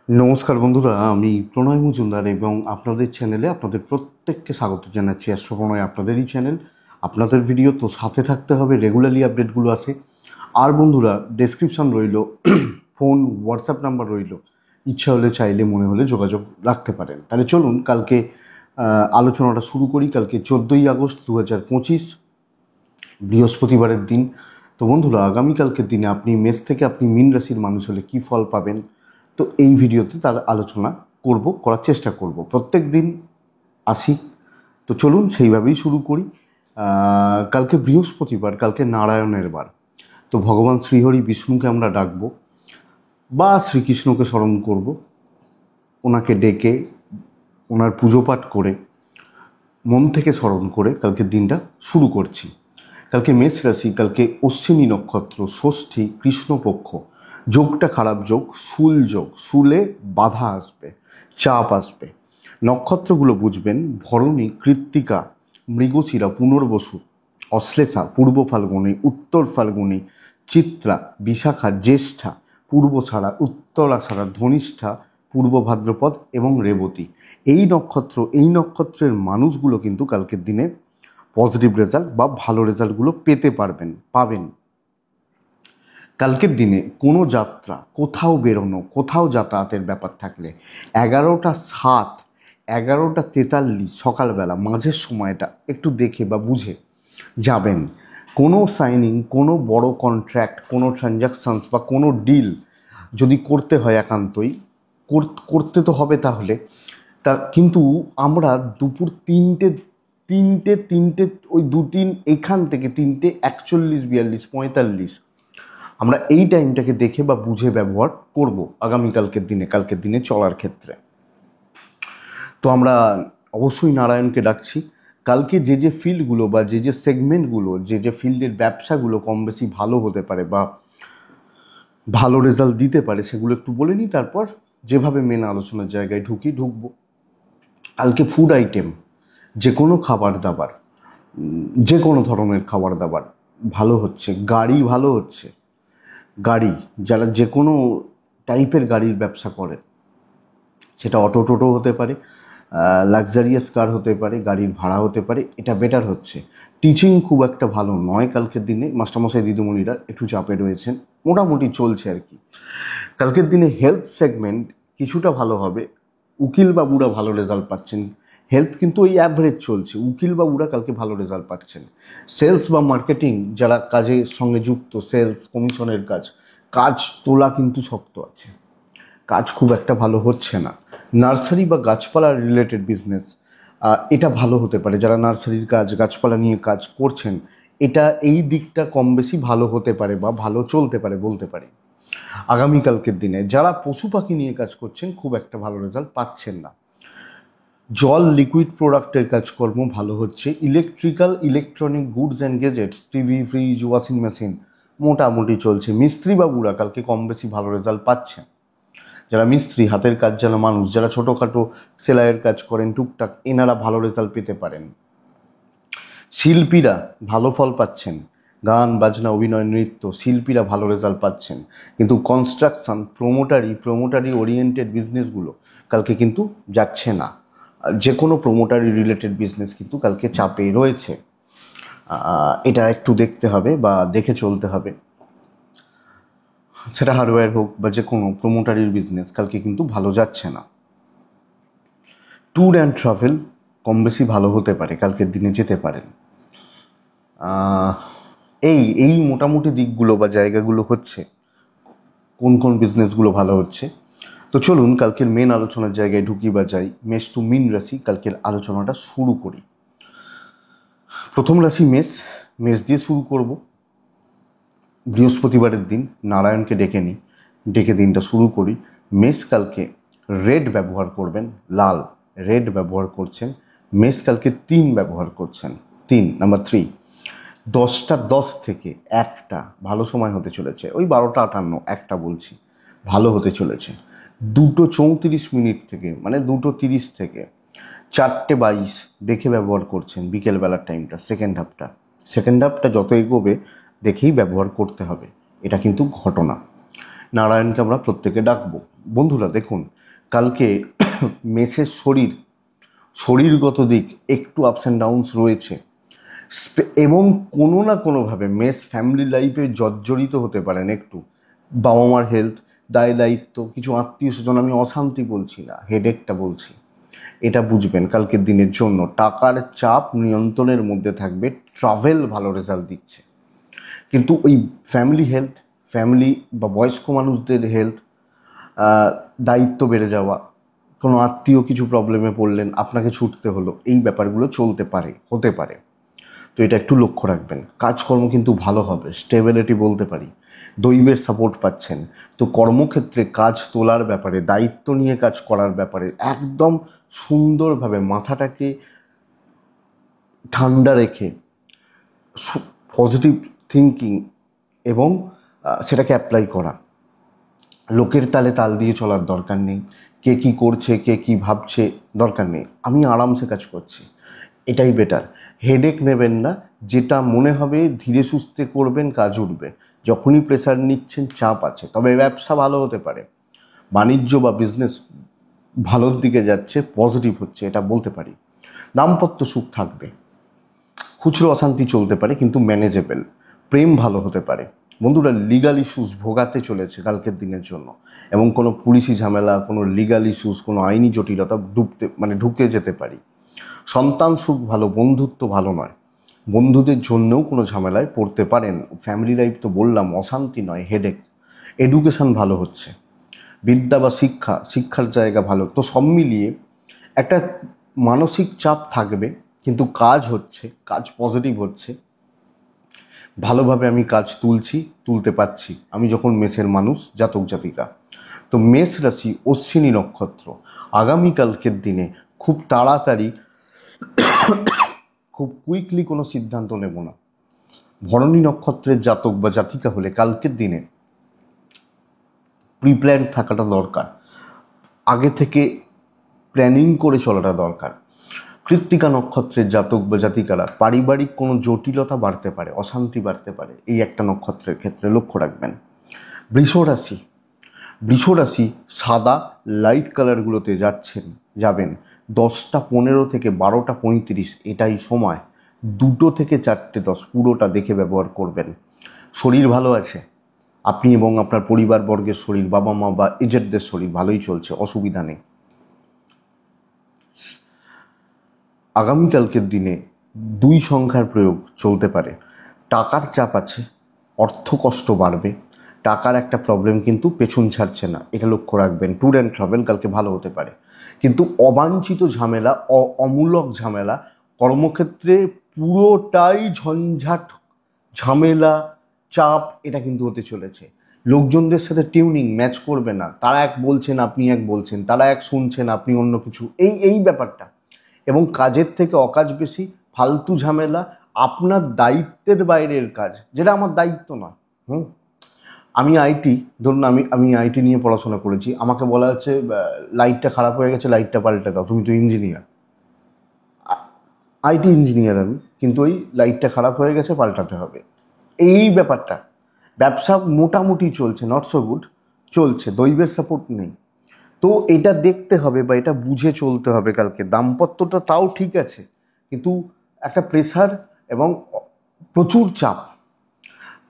নমস্কার বন্ধুরা, আমি প্রণয় মজুমদার এবং আপনাদের চ্যানেলে আপনাদের প্রত্যেককে স্বাগত জানাচ্ছি। অ্যাস্ট্রো প্রণয় আপনাদেরই চ্যানেল, আপনাদের ভিডিও, তো সাথে থাকতে হবে, রেগুলারলি আপডেটগুলো আসে। আর বন্ধুরা, ডেসক্রিপশন রইল, ফোন হোয়াটসঅ্যাপ নাম্বার রইল, ইচ্ছা হলে চাইলে মনে হলে যোগাযোগ রাখতে পারেন। তাহলে চলুন কালকে আলোচনাটা শুরু করি। কালকে 14ই আগস্ট 2025, বৃহস্পতিবারের দিন। তো বন্ধুরা, আগামীকালকের দিনে আপনি মেষ থেকে আপনি মীন রাশির মানুষ হলে কী ফল পাবেন, তো এই ভিডিওতে তার আলোচনা করার চেষ্টা করব। প্রত্যেক দিন আসি, তো চলুন সেইভাবেই শুরু করি। কালকে বৃহস্পতিবার, কালকে নারায়ণের বার। তো ভগবান শ্রীহরি বিষ্ণুকে আমরা ডাকবো বা শ্রীকৃষ্ণকে স্মরণ করব, ওনাকে ডেকে ওনার পুজো পাঠ করে মন থেকে স্মরণ করে কালকের দিনটা শুরু করছি। কালকে মেষ রাশি, কালকে অশ্বিনী নক্ষত্র, ষষ্ঠী, কৃষ্ণপক্ষ, যোগটা খারাপ যোগ, শুল যোগ, শুলে বাধা আসবে, চাপ আসবে। নক্ষত্রগুলো বুঝবেন: ভরণী, কৃত্তিকা, মৃগশিরা, পুনর্বসু, অশ্লেষা, পূর্ব ফাল্গুনী, উত্তর ফাল্গুনী, চিত্রা, বিশাখা, জ্যেষ্ঠা, পূর্বছাড়া, উত্তরাষাঢ়া, ধনিষ্ঠা, পূর্ব ভাদ্রপদ এবং রেবতী। এই নক্ষত্রের মানুষগুলো কিন্তু কালকের দিনে পজিটিভ রেজাল্ট বা ভালো রেজাল্টগুলো পাবেন। কালকের দিনে কোনো যাত্রা, কোথাও বেরোনো, কোথাও যাতায়াতের ব্যাপার থাকলে 11:07, 11:43 সকালবেলা মাঝের সময়টা একটু দেখে বা বুঝে যাবেন। কোনো সাইনিং, কোনো বড় কন্ট্রাক্ট, কোনো ট্রানজাকশানস বা কোনো ডিল যদি করতে হয়, একান্তই করতে তো হবে। তাহলে কিন্তু আমরা দুপুর তিনটে ওই 2-3 এখান থেকে 3:41, 42, 45 আমরা এই টাইমটাকে দেখে বা বুঝে ব্যবহার করব কালকের দিনে চলার ক্ষেত্রে। তো আমরা অবশ্যই নারায়ণকে ডাকছি। কালকে যে ফিল্ডগুলো বা যে সেগমেন্টগুলো, যে ফিল্ডের ব্যবসাগুলো কম বেশি ভালো হতে পারে বা ভালো রেজাল্ট দিতে পারে, সেগুলো একটু বলে নিই, তারপর যেভাবে মেন আলোচনার জায়গায় ঢুকবো। কালকে ফুড আইটেম, যে কোনো খাবার দাবার, যে কোনো ধরনের খাবার দাবার ভালো হচ্ছে। গাড়ি ভালো হচ্ছে। গাড়ি, যারা যে কোনো টাইপের গাড়ির ব্যবসা করে, সেটা অটো টোটো হতে পারে, লাক্সারিয়াস কার হতে পারে, গাড়ির ভাড়া হতে পারে, এটা বেটার হচ্ছে। টিচিং খুব একটা ভালো নয় কালকের দিনে, মাস্টারমশাই দিদিমণিরা একটু চাপে রয়েছেন, মোটামুটি চলছে আর কি। কালকের দিনে হেলথ সেগমেন্ট কিছুটা ভালো হবে। উকিল বাবুরা ভালো রেজাল্ট পাচ্ছেন। হেলথ কিন্তু ওই অ্যাভারেজ চলছে, উকিল বাবুরা কালকে ভালো রেজাল্ট পাচ্ছেন। সেলস বা মার্কেটিং, যারা কাজের সঙ্গে যুক্ত, সেলস কমিশনের কাজ তোলা কিন্তু শক্ত আছে, কাজ খুব একটা ভালো হচ্ছে না। নার্সারি বা গাছপালা রিলেটেড বিজনেস, এটা ভালো হতে পারে। যারা নার্সারির কাজ, গাছপালা নিয়ে কাজ করছেন, এই দিকটা কম বেশি ভালো হতে পারে বা ভালো চলতে পারে বলতে পারি। আগামীকালকের দিনে যারা পশু পাখি নিয়ে কাজ করছেন, খুব একটা ভালো রেজাল্ট পাচ্ছেন না। জল, লিকুইড প্রোডাক্টের কাজকর্ম ভালো হচ্ছে। Electronic goods and gadgets, TV, fridge, washing machine মোটামুটি চলছে। মিস্ত্রি বাবুরা কালকে কম বেশি ভালো রেজাল্ট পাচ্ছেন। যারা মিস্ত্রি, হাতের কাজ জানা মানুষ, যারা ছোটোখাটো সেলাইয়ের কাজ করেন টুকটাক, এনারা ভালো রেজাল্ট পেতে পারেন। শিল্পীরা ভালো ফল পাচ্ছেন। গান বাজনা, অভিনয়, নৃত্য, শিল্পীরা ভালো রেজাল্ট পাচ্ছেন। কিন্তু কনস্ট্রাকশন, প্রোমোটারি ওরিয়েন্টেড বিজনেসগুলো কালকে কিন্তু যাচ্ছে না। যে কোনো প্রোমোটারি রিলেটেড বিজনেস কিন্তু কালকে চাপে রয়েছে। এটা একটু দেখতে হবে বা দেখে চলতে হবে। সেটা হার্ডওয়্যার হোক বা যে কোনো প্রোমোটারির বিজনেস কালকে কিন্তু ভালো যাচ্ছে না। ট্যুর অ্যান্ড ট্রাভেল কম বেশি ভালো হতে পারে, কালকের দিনে যেতে পারেন। এই মোটামুটি দিকগুলো বা জায়গাগুলো হচ্ছে কোন বিজনেসগুলো ভালো হচ্ছে। তো চলুন কালকের মেন আলোচনার জায়গায় ঢুকি বা যাই। মেষ টু মীন রাশি, কালকের আলোচনাটা শুরু করি। প্রথম রাশি মেষ দিয়ে শুরু করব। বৃহস্পতিবারের দিন নারায়ণকে ডেকে দিনটা শুরু করি। মেষ কালকে রেড ব্যবহার করবেন, লাল রেড ব্যবহার করছেন। মেষ কালকে 3 ব্যবহার করছেন, 3 নাম্বার 3। 10:10 থেকে 1টা ভালো সময় হতে চলেছে, ওই 12:58, 1টা বলছি, ভালো হতে চলেছে। 2:34 থেকে, মানে 2:30 থেকে 4:22 দেখে ব্যবহার করছেন বিকেলবেলার টাইমটা। সেকেন্ড হাফটা যত এগোবে দেখেই ব্যবহার করতে হবে, এটা কিন্তু ঘটনা। নারায়ণকে আমরা প্রত্যেকে ডাকবো। বন্ধুরা দেখুন, কালকে মেসের শরীরগত দিক একটু আপস অ্যান্ড ডাউনস রয়েছে, এবং কোনো না কোনোভাবে মেস ফ্যামিলি লাইফে জর্জরিত হতে পারেন একটু। বাবা মার হেলথ, দায় দায়িত্ব, কিছু আত্মীয় স্বজন, আমি অশান্তি বলছি না, হেডেকটা বলছি। এটা বুঝবেন কালকের দিনের জন্য। টাকার চাপ নিয়ন্ত্রণের মধ্যে থাকবে, ট্রাভেল ভালো রেজাল্ট দিচ্ছে, কিন্তু ওই ফ্যামিলি হেলথ, ফ্যামিলি বা বয়স্ক মানুষদের হেলথ, দায়িত্ব বেড়ে যাওয়া, কোনো আত্মীয় কিছু প্রবলেমে পড়লেন, আপনাকে ছুটতে হলো, এই ব্যাপারগুলো চলতে পারে, হতে পারে। তো এটা একটু লক্ষ্য রাখবেন। কাজকর্ম কিন্তু ভালো হবে, স্টেবিলিটি বলতে পারি, দৈবের সাপোর্ট পাচ্ছেন। তো কর্মক্ষেত্রে কাজ তোলার ব্যাপারে, দায়িত্ব নিয়ে কাজ করার ব্যাপারে একদম সুন্দরভাবে মাথাটাকে ঠান্ডা রেখে পজিটিভ থিঙ্কিং এবং সেটাকে অ্যাপ্লাই করা। লোকের তালে তাল দিয়ে চলার দরকার নেই, কে কী করছে, কে কী ভাবছে, দরকার নেই। আমি আরামসে কাজ করছি, এটাই বেটার। হেডেক নেবেন না, যেটা মনে হবে ধীরে সুস্থে করবেন, কাজ উঠবে। যখনই প্রেসার নিচ্ছেন চাপ আছে, তবে ব্যবসা ভালো হতে পারে, বাণিজ্য বা বিজনেস ভালোর দিকে যাচ্ছে, পজিটিভ হচ্ছে, এটা বলতে পারি। দাম্পত্য সুখ থাকবে, খুচরো অশান্তি চলতে পারে কিন্তু ম্যানেজেবল। প্রেম ভালো হতে পারে। বন্ধুরা, লিগাল ইস্যুস ভোগাতে চলেছে কালকের দিনের জন্য, এবং কোনো পুলিশি ঝামেলা, কোনো লিগাল ইস্যুস, কোনো আইনি জটিলতা ঢুকে যেতে পারি। সন্তান সুখ ভালো, বন্ধুত্ব ভালো নয়, বন্ধুদের জন্যও কোনো ঝামেলায় পড়তে পারেন। ফ্যামিলি লাইফ তো বললাম, অশান্তি নয়, হেডেক। এডুকেশন ভালো হচ্ছে, বিদ্যা বা শিক্ষার জায়গা ভালো। তো সব মিলিয়ে একটা মানসিক চাপ থাকবে, কিন্তু কাজ হচ্ছে, কাজ পজিটিভ হচ্ছে, ভালোভাবে আমি কাজ তুলতে পারছি আমি যখন মেসের মানুষ, জাতক জাতিকা। তো মেষ রাশি, অশ্বিনী নক্ষত্র, আগামীকালকের দিনে খুব তাড়াতাড়ি, খুব কুইকলি কোনো সিদ্ধান্ত নেব না। ভরণী নক্ষত্রের জাতক বা জাতিকা হলে কালকের দিনে প্রিপ্ল্যান থাকাটা দরকার, আগে থেকে প্ল্যানিং করে চলাটা দরকার। কৃত্তিকা নক্ষত্রের জাতক বা জাতিকারা পারিবারিক কোনো জটিলতা বাড়তে পারে, অশান্তি বাড়তে পারে, এই একটা নক্ষত্রের ক্ষেত্রে লক্ষ্য রাখবেন। বৃষ রাশি সাদা লাইট কালারগুলোতে যাবেন 10টা 15 থেকে 12টা 35, এটাই সময়। 2টো থেকে 4টে 10 পুরোটা দেখে ব্যবহার করবেন। শরীর ভালো আছে, আপনি এবং আপনার পরিবারবর্গের শরীর, বাবা মা বা এজেডদের শরীর ভালোই চলছে, অসুবিধা নেই। আগামীকালকের দিনে 2 সংখ্যার প্রয়োগ চলতে পারে। টাকার চাপ আছে, অর্থ কষ্ট বাড়বে, টাকার একটা প্রবলেম কিন্তু পেছন ছাড়ছে না, এটা লক্ষ্য রাখবেন। ট্যুর অ্যান্ড ট্রাভেল কালকে ভালো হতে পারে, কিন্তু অবাঞ্ছিত ঝামেলা, অমূলক ঝামেলা কর্মক্ষেত্রে পুরোটাই ঝঞ্ঝাট, ঝামেলা, চাপ, এটা কিন্তু হতে চলেছে। লোকজনদের সাথে টিউনিং ম্যাচ করবে না, তারা এক বলছেন, আপনি এক বলছেন, তারা এক শুনছেন, আপনি অন্য কিছু, এই ব্যাপারটা। এবং কাজের থেকে অকাজ বেশি, ফালতু ঝামেলা, আপনার দায়িত্বের বাইরের কাজ, যেটা আমার দায়িত্ব না। আমি আইটি, ধরুন আমি আইটি নিয়ে পড়াশোনা করেছি, আমাকে বলা হচ্ছে লাইটটা খারাপ হয়ে গেছে, লাইটটা পাল্টে দাও, তুমি তো ইঞ্জিনিয়ার, আইটি ইঞ্জিনিয়ার আমি, কিন্তু ওই লাইটটা খারাপ হয়ে গেছে, পাল্টাতে হবে, এই ব্যাপারটা। ব্যবসা মোটামুটি চলছে, নট সো গুড চলছে, দৈবের সাপোর্ট নেই। তো এটা দেখতে হবে বা এটা বুঝে চলতে হবে কালকে। দাম্পত্যটা তাও ঠিক আছে, কিন্তু একটা প্রেসার এবং প্রচুর চাপ।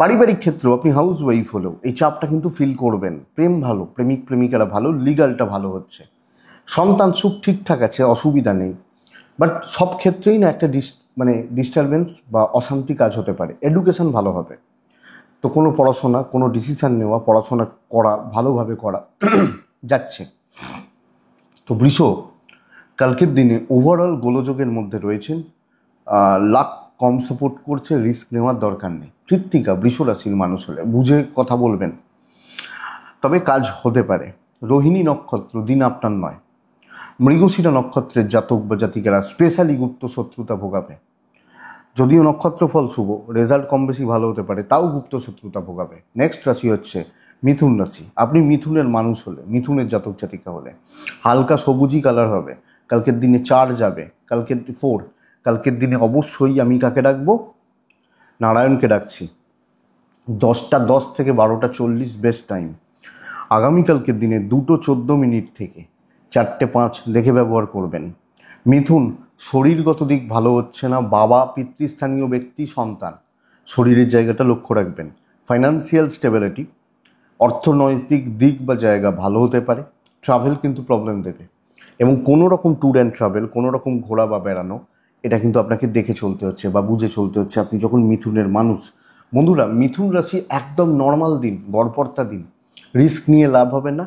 পারিবারিক ক্ষেত্রেও আপনি হাউস ওয়াইফ হলেও এই চাপটা কিন্তু ফিল করবেন। প্রেম ভালো, প্রেমিক প্রেমিকারা ভালো, লিগালটা ভালো হচ্ছে, সন্তান সুখ ঠিকঠাক আছে, অসুবিধা নেই। বাট সব ক্ষেত্রেই না একটা ডিস্টারবেন্স বা অশান্তি কাজ হতে পারে। এডুকেশন ভালো হবে, তো কোনো পড়াশোনা, কোনো ডিসিশান নেওয়া, পড়াশোনা করা, ভালোভাবে করা যাচ্ছে। তো বৃষ কালকের দিনে ওভারঅল গোলযোগের মধ্যে রয়েছেন, লাক কম সাপোর্ট করছে, রিস্ক নেওয়ার দরকার নেই। কৃত্তিকা বৃষ রাশির মানুষ হলে বুঝে কথা বলবেন, তবে কাজ হতে পারে। রোহিণী নক্ষত্র, দিন আপনার নয়। মৃগশিরা নক্ষত্রের জাতক বা জাতিকারা স্পেশালি গুপ্ত শত্রুতা ভোগাবে। যদিও নক্ষত্র ফল শুভ, রেজাল্ট কম বেশি ভালো হতে পারে, তাও গুপ্ত শত্রুতা ভোগাবে। নেক্সট রাশি হচ্ছে মিথুন রাশি। আপনি মিথুনের মানুষ হলে, মিথুনের জাতক জাতিকা হলে হালকা সবুজই কালার হবে। কালকের দিনে 4 যাবে, কালকের 4, কালকের দিনে অবশ্যই আমি কাকে ডাকবো? নারায়ণকে ডাকছি। 10টা 10 থেকে 12টা 40 বেস্ট টাইম। আগামীকালকের দিনে 2টো 14 মিনিট থেকে 4-5 দেখে ব্যবহার করবেন। মিথুন, শরীরগত দিক ভালো হচ্ছে না, বাবা, পিতৃস্থানীয় ব্যক্তি, সন্তান, শরীরের জায়গাটা লক্ষ্য রাখবেন। ফাইন্যান্সিয়াল স্টেবিলিটি, অর্থনৈতিক দিক বা জায়গা ভালো হতে পারে। ট্রাভেল কিন্তু প্রবলেম দেবে, এবং কোনো রকম ট্যুর অ্যান্ড ট্রাভেল, কোনো রকম ঘোরা বা বেড়ানো, এটা কিন্তু আপনাকে দেখে চলতে হচ্ছে বা বুঝে চলতে হচ্ছে আপনি যখন মিথুনের মানুষ। বন্ধুরা, মিথুন রাশি একদম নর্মাল দিন, গড়পড়তা দিন, রিস্ক নিয়ে লাভ হবে না,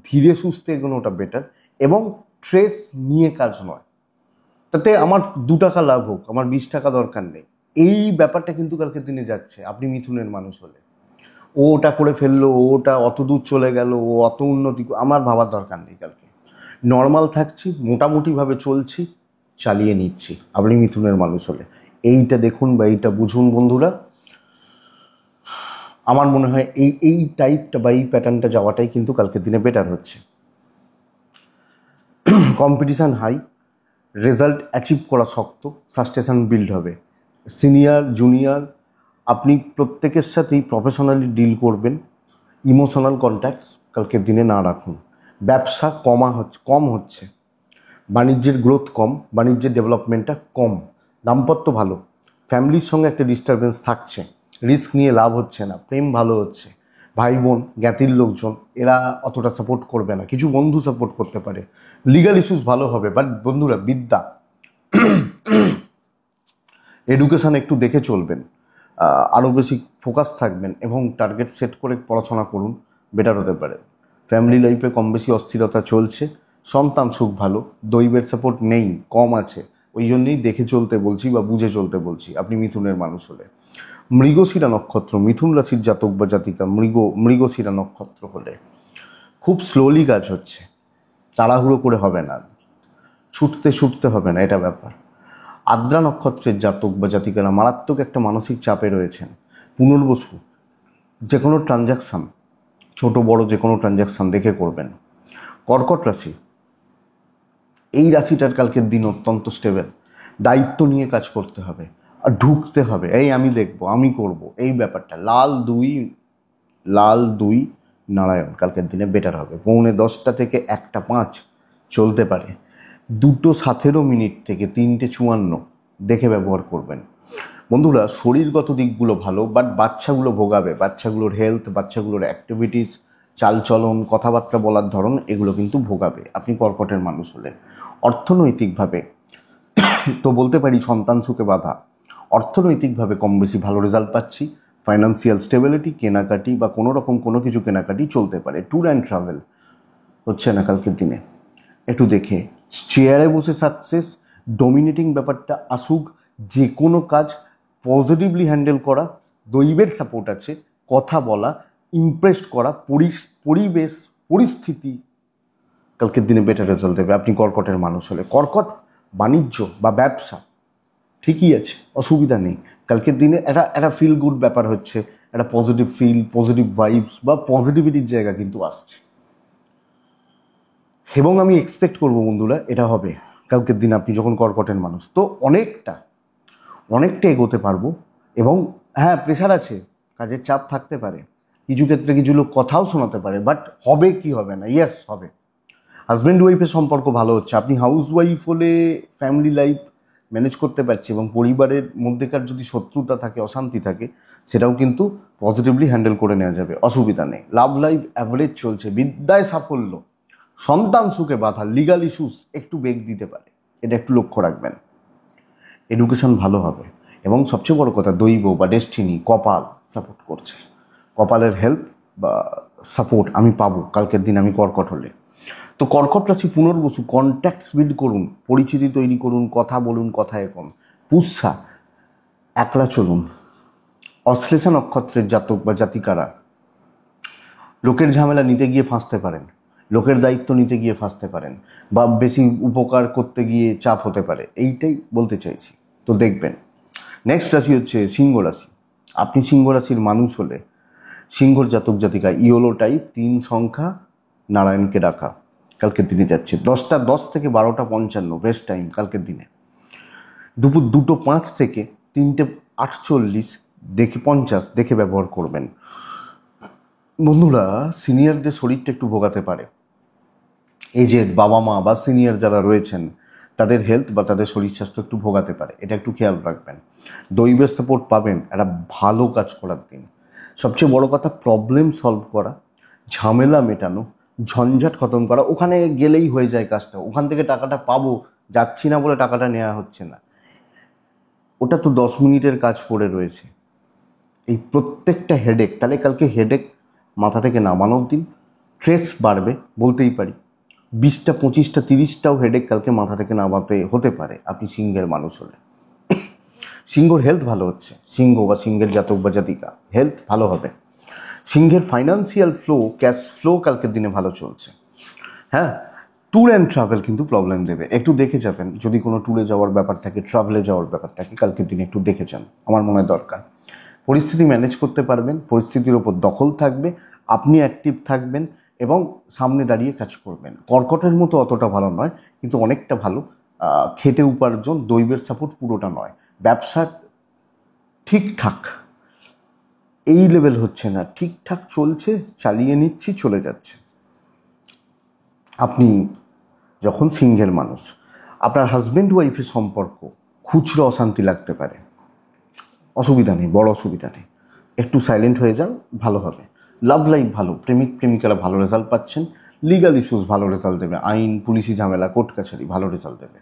ধীরে সুস্থে এগোনোটা বেটার, এবং স্ট্রেস নিয়ে কাজ নয়। তাতে আমার 2 টাকা লাভ হোক, আমার 20 টাকা দরকার নেই, এই ব্যাপারটা কিন্তু কালকের দিনে যাচ্ছে আপনি মিথুনের মানুষ হলে। ও ওটা করে ফেললো, ও ওটা অত দূর চলে গেল, ও অত উন্নতি, আমার ভাবার দরকার নেই। কালকে নর্মাল থাকছি, মোটামুটিভাবে চলছি, চালিয়ে নিচ্ছি আপনি মিথুনের মানুষ হলে। এইটা দেখুন বা এইটা বুঝুন বন্ধুরা। আমার মনে হয় এই টাইপটা বা এই প্যাটার্নটা যাওয়াটাই কিন্তু কালকের দিনে বেটার হচ্ছে। কম্পিটিশান হাই, রেজাল্ট অ্যাচিভ করা শক্ত, ফ্রাস্ট্রেশন বিল্ড হবে। সিনিয়র জুনিয়র আপনি প্রত্যেকের সাথেই প্রফেশনালি ডিল করবেন। ইমোশনাল কন্ট্যাক্টস কালকের দিনে না রাখুন। ব্যবসা কম হচ্ছে, বাণিজ্যের গ্রোথ কম, বাণিজ্যের ডেভেলপমেন্টটা কম। দাম্পত্য ভালো, ফ্যামিলির সঙ্গে একটা ডিস্টারবেন্স থাকছে, রিস্ক নিয়ে লাভ হচ্ছে না, প্রেম ভালো হচ্ছে। ভাই বোন, জ্ঞাতির লোকজন এরা অতটা সাপোর্ট করবে না, কিছু বন্ধু সাপোর্ট করতে পারে। লিগাল ইস্যুস ভালো হবে, বাট বন্ধুরা বিদ্যা, এডুকেশান একটু দেখে চলবেন, আরও বেশি ফোকাস থাকবেন এবং টার্গেট সেট করে পড়াশোনা করুন, বেটার হতে পারে। ফ্যামিলি লাইফে কম বেশি অস্থিরতা চলছে, সন্তান সুখ ভালো, দৈবের সাপোর্ট নেই, কম আছে, ওই জন্যই দেখে চলতে বলছি বা বুঝে চলতে বলছি আপনি মিথুনের মানুষ হলে। মৃগশিরা নক্ষত্র, মিথুন রাশির জাতক বা জাতিকা মৃগশিরা নক্ষত্র হলে খুব স্লোলি কাজ হচ্ছে, তাড়াহুড়ো করে হবে না, ছুটতে হবে না, এটা ব্যাপার। আদ্রা নক্ষত্রের জাতক বা জাতিকারা মারাত্মক একটা মানসিক চাপে রয়েছেন। পুনর্বসু, যে কোনো ট্রানজ্যাকশান, ছোট বড় যে কোনো ট্রানজ্যাকশান দেখে করবেন। কর্কট রাশি, এই রাশিটার কালকের দিন অত্যন্ত স্টেবল, দায়িত্ব নিয়ে কাজ করতে হবে আর ঢুকতে হবে, এই আমি দেখব, আমি করব, এই ব্যাপারটা। লাল দুই নারায়ণ কালকের দিনে বেটার হবে। 9:45 থেকে 1:05 চলতে পারে। 2:17 থেকে 3:54 দেখে ব্যবহার করবেন। বন্ধুরা, শরীরগত দিকগুলো ভালো, বাট বাচ্চাগুলো ভোগাবে, বাচ্চাগুলোর হেলথ, বাচ্চাগুলোর অ্যাক্টিভিটিস, চালচলন, কথাবার্তা বলার ধরন, এগুলো কিন্তু ভোগাবে আপনি কর্কটের মানুষ হলে। অর্থনৈতিকভাবে তো বলতে পারি সন্তান সুখে বাধা, অর্থনৈতিকভাবে কম বেশি ভালো রেজাল্ট পাচ্ছি। ফাইন্যান্সিয়াল স্টেবিলিটি, কেনাকাটি বা কোনো রকম কোনো কিছু কেনাকাটি চলতে পারে। ট্যুর অ্যান্ড ট্রাভেল হচ্ছে না কালকের দিনে, একটু দেখে। চেয়ারে বসে সাকসেস, ডমিনেটিং ব্যাপারটা আসুক, যে কোনো কাজ পজিটিভলি হ্যান্ডেল করা, দৈবের সাপোর্ট আছে, কথা বলা, ইমপ্রেস করা, পরিবেশ পরিস্থিতি কালকের দিনে বেটার রেজাল্ট দেবে আপনি কর্কটের মানুষ হলে। কর্কট বাণিজ্য বা ব্যবসা ঠিকই আছে, অসুবিধা নেই। কালকের দিনে একটা ফিল গুড ব্যাপার হচ্ছে, একটা পজিটিভ ফিল, পজিটিভ ভাইবস বা পজিটিভিটির জায়গা কিন্তু আসছে, এবং আমি এক্সপেক্ট করবো বন্ধুরা এটা হবে কালকের দিন আপনি যখন কর্কটের মানুষ, তো অনেকটা এগোতে পারবো। এবং হ্যাঁ, প্রেশার আছে, কাজের চাপ থাকতে পারে, কিছু ক্ষেত্রে কিছু লোক কথাও শোনাতে পারে, বাট হবে কি হবে না, ইয়েস হবে। হাজব্যান্ড ওয়াইফের সম্পর্ক ভালো হচ্ছে, আপনি হাউস ওয়াইফ হলে ফ্যামিলি লাইফ ম্যানেজ করতে পারছি, এবং পরিবারের মধ্যেকার যদি শত্রুতা থাকে, অশান্তি থাকে, সেটাও কিন্তু পজিটিভলি হ্যান্ডেল করে নেওয়া যাবে, অসুবিধা নেই। লাভ লাইফ অ্যাভারেজ চলছে, বিদ্যায় সাফল্য, সন্তান সুখে বাধা, লিগাল ইস্যুস একটু বেগ দিতে পারে, এটা একটু লক্ষ্য রাখবেন। এডুকেশন ভালো হবে, এবং সবচেয়ে বড় কথা দৈব বা ডেস্টিনি, কপাল সাপোর্ট করছে, কপালের হেল্প বা সাপোর্ট আমি পাবো কালকের দিন আমি কর্কট হলে। তো কর্কট রাশি পুনর্বসু, কন্ট্যাক্টস বিল্ড করুন, পরিচিতি তৈরি করুন, কথা বলুন, কথা এখন। পুষ্যা, একলা চলুন। অশ্লেষা নক্ষত্রের জাতক বা জাতিকারা লোকের ঝামেলা নিতে গিয়ে ফাঁসতে পারেন, লোকের দায়িত্ব নিতে গিয়ে ফাঁসতে পারেন, বা বেশি উপকার করতে গিয়ে চাপ হতে পারে, এইটাই বলতে চাইছি, তো দেখবেন। নেক্সট রাশি হচ্ছে সিংহ রাশি। আপনি সিংহ রাশির মানুষ হলে, সিংহর জাতক জাতিকা ইয়োলো টাইপ, 3 সংখ্যা, নারায়ণকে ডাকা কালকের দিনে যাচ্ছে। 10:10 থেকে 12:55 বেস্ট টাইম কালকের দিনে। দুপুর 2:05 থেকে 3:48 দেখে 50 দেখে ব্যবহার করবেন। বন্ধুরা, সিনিয়রদের শরীরটা একটু ভোগাতে পারে, এজেড বাবা মা বা সিনিয়র যারা রয়েছেন তাদের হেলথ বা তাদের শরীর স্বাস্থ্য একটু ভোগাতে পারে, এটা একটু খেয়াল রাখবেন। দৈবের সাপোর্ট পাবেন একটা ভালো কাজ করার দিন। সবচেয়ে বড় কথা প্রবলেম সলভ করা, ঝামেলা মেটানো, ঝঞ্ঝাট খতম করা। ওখানে গেলেই হয়ে যায় কাজটা, ওখান থেকে টাকাটা পাবো, যাচ্ছি না বলে টাকাটা নেওয়া হচ্ছে না, ওটা তো 10 মিনিটের কাজ পড়ে রয়েছে। এই প্রত্যেকটা হেডেক, তাহলে কালকে হেডেক মাথা থেকে নামানোর দিন। স্ট্রেস বাড়বে বলতেই পারি, 20টা 25টা 30টাও হেডেক কালকে মাথা থেকে নামাতে হতে পারে আপনি সিংহের মানুষ হলে। সিংহর হেলথ ভালো হচ্ছে, সিংহ বা সিংহের জাতক বা জাতিকা হেলথ ভালো হবে। সিংহের ফাইন্যান্সিয়াল ফ্লো, ক্যাশ ফ্লো কালকের দিনে ভালো চলছে। হ্যাঁ, ট্যুর অ্যান্ড ট্রাভেল কিন্তু প্রবলেম দেবে, একটু দেখে যাবেন। যদি কোনো ট্যুরে যাওয়ার ব্যাপার থাকে, ট্রাভেলে যাওয়ার ব্যাপার থাকে, কালকের দিনে একটু দেখে যান, আমার মনে হয় দরকার। পরিস্থিতি ম্যানেজ করতে পারবেন, পরিস্থিতির ওপর দখল থাকবে, আপনি অ্যাক্টিভ থাকবেন এবং সামনে দাঁড়িয়ে কাজ করবেন। কর্কটের মতো অতটা ভালো নয়, কিন্তু অনেকটা ভালো। খেটে উপার্জন, দৈবের সাপোর্ট পুরোটা নয়। ব্যবসা ঠিকঠাক, এই লেভেল হচ্ছে না, ঠিকঠাক চলছে, চালিয়ে নিচ্ছি, চলে যাচ্ছে। আপনি যখন সিংহের মানুষ, আপনার হাজব্যান্ড ওয়াইফের সম্পর্ক খুচরো অশান্তি লাগতে পারে, অসুবিধা নেই, বড় অসুবিধা নেই, একটু সাইলেন্ট হয়ে যান, ভালো হবে। লাভ লাইফ ভালো, প্রেমিক প্রেমিকারা ভালো রেজাল্ট পাচ্ছেন, লিগাল ইস্যুস ভালো রেজাল্ট দেবে, আইন পুলিশি ঝামেলা কোর্ট কাছারি ভালো রেজাল্ট দেবে,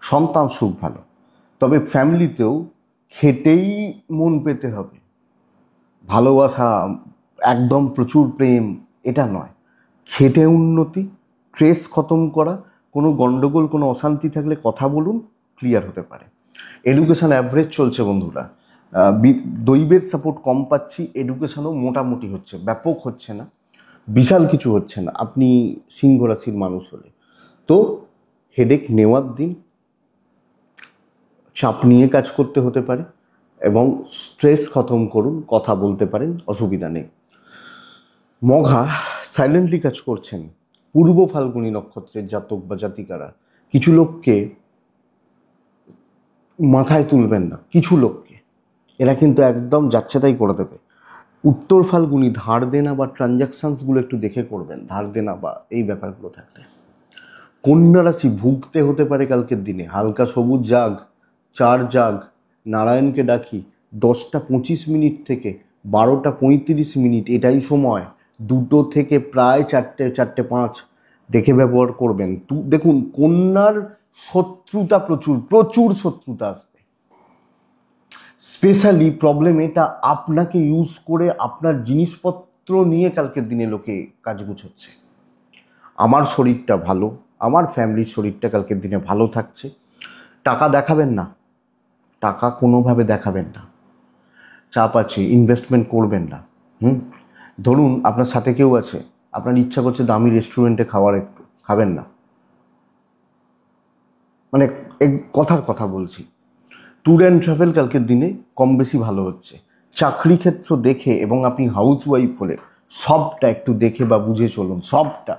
সন্তান সুখ ভালো। তবে ফ্যামিলিতেও খেটেই মন পেতে হবে, ভালোবাসা একদম প্রচুর প্রেম এটা নয়, খেটে উন্নতি, স্ট্রেস খতম করা, কোনো গণ্ডগোল কোনো অশান্তি থাকলে কথা বলুন, ক্লিয়ার হতে পারে। এডুকেশান অ্যাভারেজ চলছে বন্ধুরা, দৈবের সাপোর্ট কম পাচ্ছি, এডুকেশানও মোটামুটি হচ্ছে, ব্যাপক হচ্ছে না, বিশাল কিছু হচ্ছে না আপনি সিংহ রাশির মানুষ হলে। তো হেডেক নেওয়ার দিন, চাপ নিয়ে কাজ করতে হতে পারে এবং স্ট্রেস খতম করুন, কথা বলতে পারেন, অসুবিধা নেই। মঘা সাইলেন্টলি কাজ করছেন, পূর্ব ফাল্গুনী নক্ষত্রের জাতক বা জাতিকারা কিছু লোককে মাথায় তুলবেন না, কিছু লোককে এরা কিন্তু একদম যাচ্ছে তাই করে দেবে। উত্তর ফাল্গুনি ধার দেনা বা ট্রানজাকশানসগুলো একটু দেখে করবেন, ধার দেনা বা এই ব্যাপারগুলো থাকলে। কন্যা রাশি ভুগতে হতে পারে কালকের দিনে, হালকা সবুজ জাগ, 4 জাগ, নারায়ণকে ডাকি, 10টা 25 মিনিট থেকে 12টা 35 মিনিট এটাই সময়, 2টো থেকে প্রায় 4টে 5 দেখে ব্যবহার করবেন। দেখুন কন্যার শত্রুতা প্রচুর প্রচুর শত্রুতা আসবে, স্পেশালি প্রবলেম এটা আপনাকে ইউজ করে আপনার জিনিসপত্র নিয়ে কালকের দিনে লোকে কাজ গুছোচ্ছে। আমার শরীরটা ভালো, আমার ফ্যামিলির শরীরটা কালকের দিনে ভালো থাকছে। টাকা দেখাবেন না, টাকা কোনোভাবে দেখাবেন না, চাপ আছে, ইনভেস্টমেন্ট করবেন না। ধরুন আপনার সাথে কেউ আছে, আপনার ইচ্ছা করছে দামি রেস্টুরেন্টে খাওয়ার, একটু খাবেন না, মানে কথার কথা বলছি। ট্যুর অ্যান্ড ট্রাভেল কালকের দিনে কম বেশি ভালো হচ্ছে। চাকরি ক্ষেত্র দেখে, এবং আপনি হাউস ওয়াইফ হলে সবটা একটু দেখে বা বুঝে চলুন, সবটা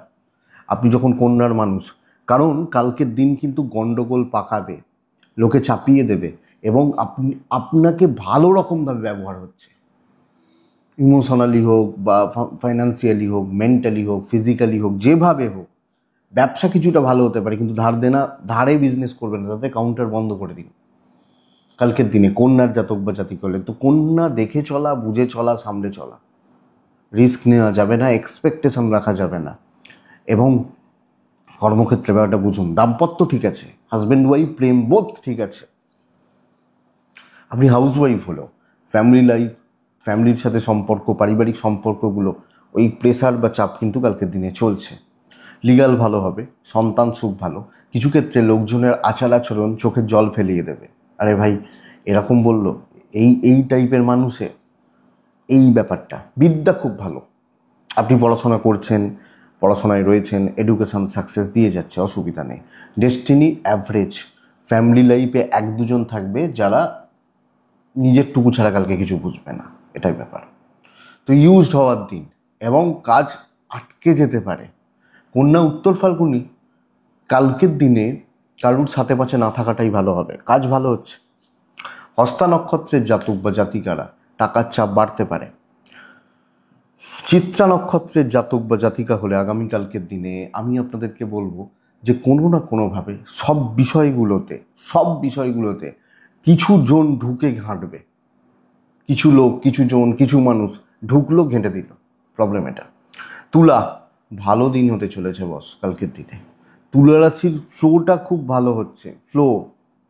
আপনি যখন কন্যার মানুষ। কারণ কালকের দিন কিন্তু গন্ডগোল পাকাবে, লোকে চাপিয়ে দেবে এবং আপনাকে ভালো রকমভাবে ব্যবহার হচ্ছে, ইমোশনালি হোক বা ফাইন্যান্সিয়ালি হোক, মেন্টালি হোক, ফিজিক্যালি হোক, যেভাবে হোক। ব্যবসা কিছুটা ভালো হতে পারে, কিন্তু ধারে বিজনেস করবেন না, তাতে কাউন্টার বন্ধ করে দিন কালকের দিনে কন্যার জাতক বা জাতি করলে। তো কন্যা দেখে চলা, বুঝে চলা, সামলে চলা, রিস্ক নেওয়া যাবে না, এক্সপেকটেশন রাখা যাবে না। এবং কর্মক্ষেত্রে ব্যাপারটা বুঝুন, দাম্পত্য ঠিক আছে, হাজব্যান্ড ওয়াইফ প্রেম বোধ ঠিক আছে। আপনি হাউস ওয়াইফ হলো ফ্যামিলি লাইফ, ফ্যামিলির সাথে সম্পর্ক, পারিবারিক সম্পর্কগুলো ওই প্রেসার বা চাপ কিন্তু কালকের দিনে চলছে। লিগাল ভালো হবে, সন্তান সুখ ভালো। কিছু ক্ষেত্রে লোকজনের আচার আচরণ চোখের জল ফেলিয়ে দেবে, আরে ভাই এরকম বলল, এই টাইপের মানুষে এই ব্যাপারটা। বিদ্যা খুব ভালো, আপনি পড়াশোনা করছেন, পড়াশোনায় রয়েছেন, এডুকেশন সাকসেস দিয়ে যাচ্ছে, অসুবিধা নেই। ডেস্টিনি অ্যাভারেজ, ফ্যামিলি লাইফে 1-2জন থাকবে যারা নিজের টুকু ছাড়া কালকে কিছু বুঝবে না, এটাই ব্যাপার। তো ইউজড হওয়ার দিন এবং কাজ আটকে যেতে পারে। কন্যা উত্তর ফাল্গুনি কালকের দিনে কারুর সাথে পাশে না থাকাটাই ভালো হবে, কাজ ভালো হচ্ছে। হস্তা নক্ষত্রের জাতক বা জাতিকারা টাকার চাপ বাড়তে পারে, চিত্রা নক্ষত্রের জাতক বা জাতিকা হলে আগামীকালকের দিনে আমি আপনাদেরকে বলবো যে কোনো না কোনোভাবে সব বিষয়গুলোতে কিছু জন ঢুকে ঘাঁটবে, কিছু লোক, কিছু জন, কিছু মানুষ ঢুকলো, ঘেঁটে দিল। প্রবলেম এটা। তুলা, ভালো দিন হতে চলেছে বস কালকের দিনে। তুলা রাশির ফ্লোটা খুব ভালো হচ্ছে,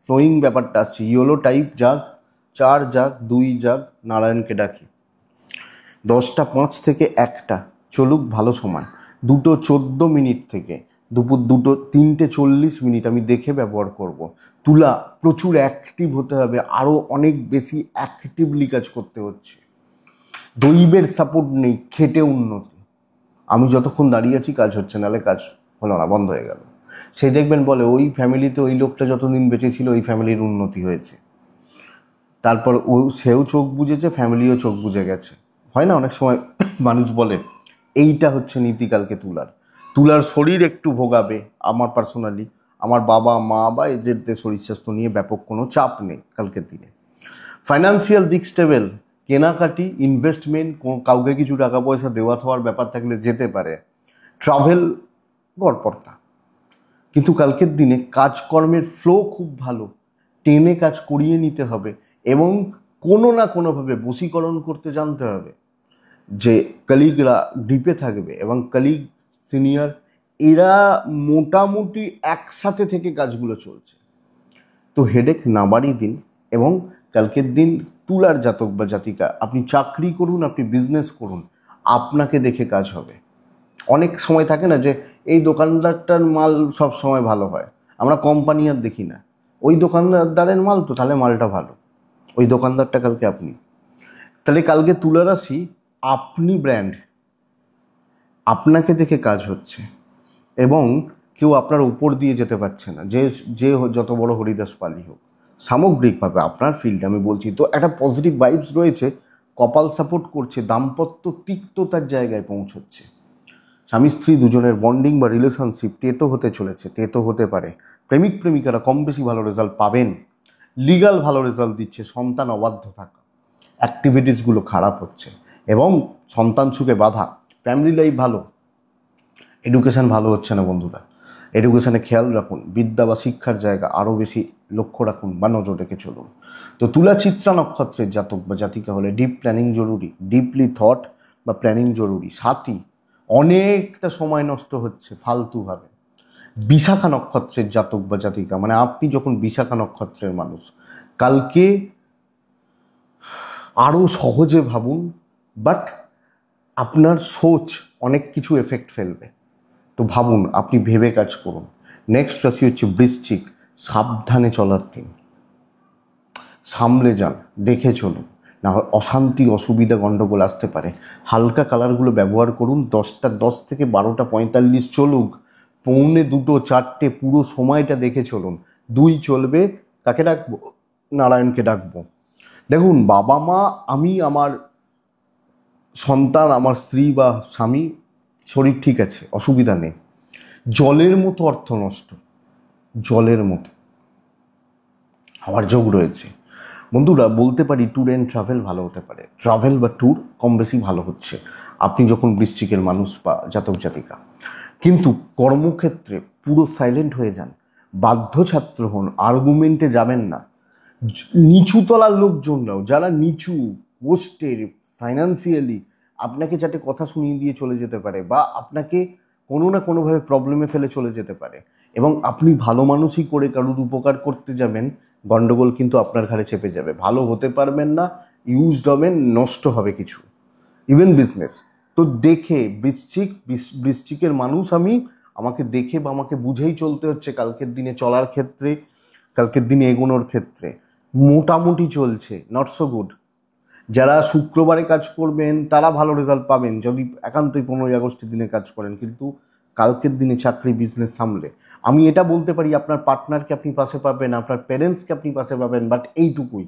ফ্লোয়িং ব্যাপারটা আসছে। ইয়েলো টাইপ যাক, 4 যাক, 2 যাক, নারায়ণকে ডাকি। 10টা 5 থেকে 1টা চলুক ভালো সময়। 2:14 থেকে দুপুর 3:40 আমি দেখে ব্যবহার করব। তুলা প্রচুর অ্যাক্টিভ হতে হবে, আরও অনেক বেশি অ্যাক্টিভলি কাজ করতে হচ্ছে। দৈবের সাপোর্ট নেই, খেটে উন্নতি। আমি যতক্ষণ দাঁড়িয়ে আছি কাজ হচ্ছে, নাহলে কাজ হলো না, বন্ধ হয়ে গেল। সেই দেখবেন বলে ওই ফ্যামিলিতে ওই লোকটা যতদিন বেঁচে ছিল ওই ফ্যামিলির উন্নতি হয়েছে, তারপর সেও চোখ বুঝেছে, ফ্যামিলিও চোখ বুঝে গেছে। হয় না অনেক সময় মানুষ বলে, এইটা হচ্ছে নীতিকালকে তুলার শরীর একটু ভোগাবে। আমার পার্সোনালি আমার বাবা মা বা এদের শরীর স্বাস্থ্য নিয়ে ব্যাপক কোনো চাপ নেই কালকের দিনে। ফাইন্যান্সিয়াল দিক স্টেবল, কেনাকাটি, ইনভেস্টমেন্ট, কাউকে কিছু টাকা পয়সা দেওয়া থাওয়ার ব্যাপার থাকলে যেতে পারে। ট্রাভেল গড়পড়তা। কিন্তু কালকের দিনে কাজকর্মের ফ্লো খুব ভালো, টেনে কাজ করিয়ে নিতে হবে এবং কোনো না কোনোভাবে বশীকরণ করতে জানতে হবে যে কলিগরা ডিপে থাকবে এবং কলিগ, সিনিয়র, এরা মোটামুটি একসাথে থেকে কাজগুলো চলছে। তো হেডেক না বাড়িয়ে দিন। এবং কালকের দিন তুলার জাতক বা জাতিকা, আপনি চাকরি করুন, আপনি বিজনেস করুন, আপনাকে দেখে কাজ হবে। অনেক সময় থাকে না যে এই দোকানদারটার মাল সব সময় ভালো হয়, আমরা কোম্পানি আর দেখি না, ওই দোকানদারের মাল তো, তাহলে মালটা ভালো, ওই দোকানদারটা কালকে আপনি। তাহলে কালকে তুলা রাশি, আপনি ব্র্যান্ড, আপনাকে দেখে কাজ হচ্ছে এবং কেউ আপনার উপর দিয়ে যেতে পারছে না, যে যত বড় হরিদাস পালি হোক। সামগ্রিকভাবে আপনার ফিল্ড আমি বলছি তো একটা পজিটিভ ভাইবস রয়েছে, কপাল সাপোর্ট করছে, দাম্পত্য তিক্ততার জায়গায় পৌঁছচ্ছে। স্বামী স্ত্রী দুজনের বন্ডিং বা রিলেশনশিপ তেতো হতে চলেছে, তেতো হতে পারে। প্রেমিক প্রেমিকারা কম বেশি ভালো রেজাল্ট পাবেন। লিগাল ভালো রেজাল্ট দিচ্ছে। সন্তান অবাধ্য থাকা, অ্যাক্টিভিটিসগুলো খারাপ হচ্ছে এবং সন্তান সুখে বাধা। ফ্যামিলি লাইফ ভালো, এডুকেশন ভালো হচ্ছে না বন্ধুরা, এডুকেশনে খেয়াল রাখুন। বিদ্যা বা শিক্ষার জায়গা আরও বেশি লক্ষ্য রাখুন বা নজর রেখে চলুন। তো তুলা চিত্রা নক্ষত্রের জাতক বা জাতিকা হলে ডিপ প্ল্যানিং জরুরি, ডিপলি থট বা প্ল্যানিং জরুরি। সাথী, অনেকটা সময় নষ্ট হচ্ছে ফালতুভাবে। বিশাখা নক্ষত্রের জাতক বা জাতিকা, মানে আপনি যখন বিশাখা নক্ষত্রের মানুষ, কালকে আরও সহজে ভাবুন, বাট আপনার সোচ অনেক কিছু এফেক্ট ফেলবে। তো ভাবুন, আপনি ভেবে কাজ করুন। নেক্সট রাশি হচ্ছে বৃশ্চিক। সাবধানে চলার দিন, সামলে যান, দেখে চলুন, না হয় অশান্তি, অসুবিধা, গণ্ডগোল আসতে পারে। হালকা কালারগুলো ব্যবহার করুন। 10টা 10 থেকে 12টা 45 চলুক, 1:45 4টে পুরো সময়টা দেখে চলুন। 2 চলবে, কাকে ডাকবো? নারায়ণকে ডাকবো। দেখুন, বাবা মা, আমি, আমার সন্তান, আমার স্ত্রী বা স্বামী, শরীর ঠিক আছে, অসুবিধা নেই। জলের মতো অর্থ নষ্ট, জলের মতো হওয়ার যোগ রয়েছে। বন্ধুরা, বলতে পারি ট্যুর অ্যান্ড ট্রাভেল ভালো হতে পারে। ট্রাভেল বা ট্যুর কম বেশি ভালো হচ্ছে আপনি যখন বৃশ্চিকের মানুষ বা জাতক জাতিকা। কিন্তু কর্মক্ষেত্রে পুরো সাইলেন্ট হয়ে যান, বাধ্য ছাত্র হন, আর্গুমেন্টে যাবেন না। নিচু তলার লোকজনরাও, যারা নিচু পোস্টের ফাইন্যান্সিয়ালি, আপনাকে যাতে কথা শুনিয়ে দিয়ে চলে যেতে পারে বা আপনাকে কোনো না কোনোভাবে প্রবলেমে ফেলে চলে যেতে পারে, এবং আপনি ভালো মানুষই করে কারুর উপকার করতে যাবেন, গন্ডগোল কিন্তু আপনার ঘাড়ে চেপে যাবে। ভালো হতে পারবেন না, ইউজড হবেন, নষ্ট হবে কিছু, ইভেন বিজনেস। তো দেখে, বৃশ্চিকের মানুষ আমি, আমাকে দেখে বা আমাকে বুঝেই চলতে হচ্ছে কালকের দিনে চলার ক্ষেত্রে, কালকের দিনে এগোনোর ক্ষেত্রে। মোটামুটি চলছে, নট সো গুড। যারা শুক্রবারে কাজ করবেন তারা ভালো রেজাল্ট পাবেন যদি একান্তই 15ই আগস্টের দিনে কাজ করেন, কিন্তু কালকের দিনে চাকরি বিজনেস সামলে আমি এটা বলতে পারি, আপনার পার্টনারকে আপনি পাশে পাবেন, আপনার প্যারেন্টসকে আপনি পাশে পাবেন, বাট এইটুকুই।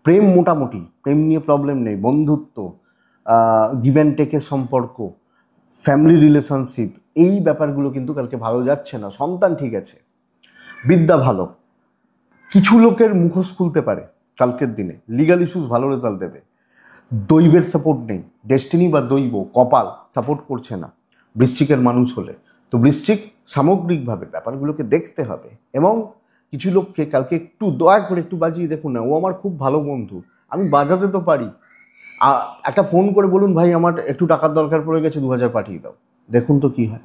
প্রেম মোটামুটি, প্রেম নিয়ে প্রবলেম নেই। বন্ধুত্ব, গিভ অ্যান্ড টেকের সম্পর্ক, ফ্যামিলি রিলেশনশিপ, এই ব্যাপারগুলো কিন্তু কালকে ভালো যাচ্ছে না। সন্তান ঠিক আছে, বিদ্যা ভালো, কিছু লোকের মুখোশ খুলতে পারে কালকের দিনে, লিগাল ইস্যুস ভালো রেজাল্ট দেবে। দৈবের সাপোর্ট নেই, ডেস্টিনি বা দৈব কপাল সাপোর্ট করছে না বৃশ্চিকের মানুষ হলে। তো বৃশ্চিক সামগ্রিকভাবে ব্যাপারগুলোকে দেখতে হবে, এবং কিছু লোককে কালকে একটু দয়া করে একটু বাজিয়ে দেখুন না, ও আমার খুব ভালো বন্ধু, আমি বাজাতে তো পারি, একটা ফোন করে বলুন ভাই আমার একটু টাকার দরকার পড়ে গেছে, 2000 পাঠিয়ে দাও, দেখুন তো কি হয়।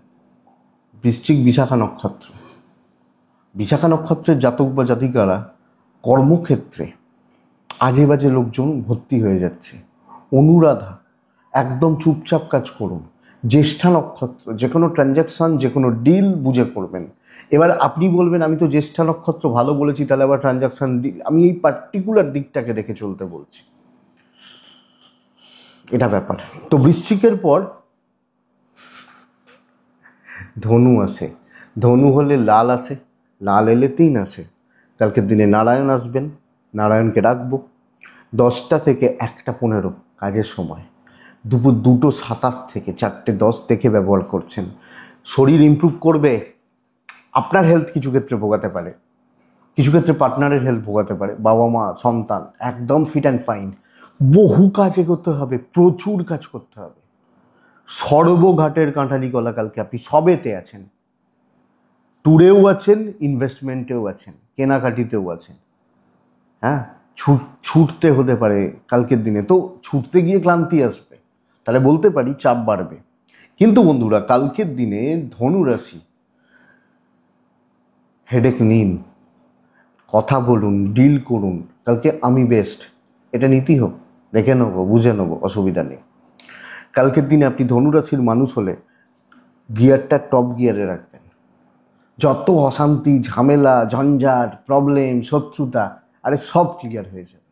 বৃশ্চিক বিশাখা নক্ষত্র, বিশাখা নক্ষত্রের জাতক বা জাতিকারা কর্মক্ষেত্রে আজে বাজে লোকজন ভর্তি হয়ে যাচ্ছে। অনুরাধা, একদম চুপচাপ কাজ করুন। জ্যেষ্ঠা নক্ষত্র, যে কোনো ট্রানজ্যাকশন, যে কোনো ডিল বুঝে করবেন। এবার আপনি বলবেন আমি তো জ্যেষ্ঠা নক্ষত্র ভালো বলেছি, তাহলে আবার ট্রানজ্যাকশন ডিল, আমি এই পার্টিকুলার দিকটাকে দেখে চলতে বলছি, এটা ব্যাপার। তো বৃশ্চিকের পর ধনু আসে, ধনু হলে লাল আসে, লাল এলে 3 আসে। কালকের দিনে নারায়ণ আসবেন, নারায়ণকে রাখবো। 10টা থেকে 1টা 15 কাজের সময়, দুপুর 2টো27 থেকে 4টে10 দেখে ব্যবহার করছেন। শরীর ইমপ্রুভ করবে, আপনার হেলথ কিছু ক্ষেত্রে ভোগাতে পারে, কিছু ক্ষেত্রে পার্টনারের হেলথ ভোগাতে পারে, বাবা মা সন্তান একদম ফিট অ্যান্ড ফাইন। বহু কাজ এগোতে হবে, প্রচুর কাজ করতে হবে। সর্বঘাটের কাঁঠালি কলা কালকে আপনি সবেতে আছেন, ট্যুরেও আছেন, ইনভেস্টমেন্টেও আছেন, কেনাকাটিতেও আছেন। হ্যাঁ, ছুটতে হতে পারে কালকের দিনে, তো ছুটতে গিয়ে ক্লান্তি আসবে, তাহলে বলতে পারি চাপ বাড়বে। কিন্তু বন্ধুরা কালকের দিনে ধনু রাশি, হেডেক নিন, কথা বলুন, ডিল করুন, কালকে আমি বেস্ট, এটা নীতি হোক, দেখে নেবো, বুঝে নেবো, অসুবিধা নেই। কালকের দিনে আপনি ধনুরাশির মানুষ হলে গিয়ারটা টপ গিয়ারে রাখবেন। যত অশান্তি, ঝামেলা, ঝঞ্ঝাট, প্রবলেম, শত্রুতা, আরে সব ক্লিয়ার হয়ে যাবে।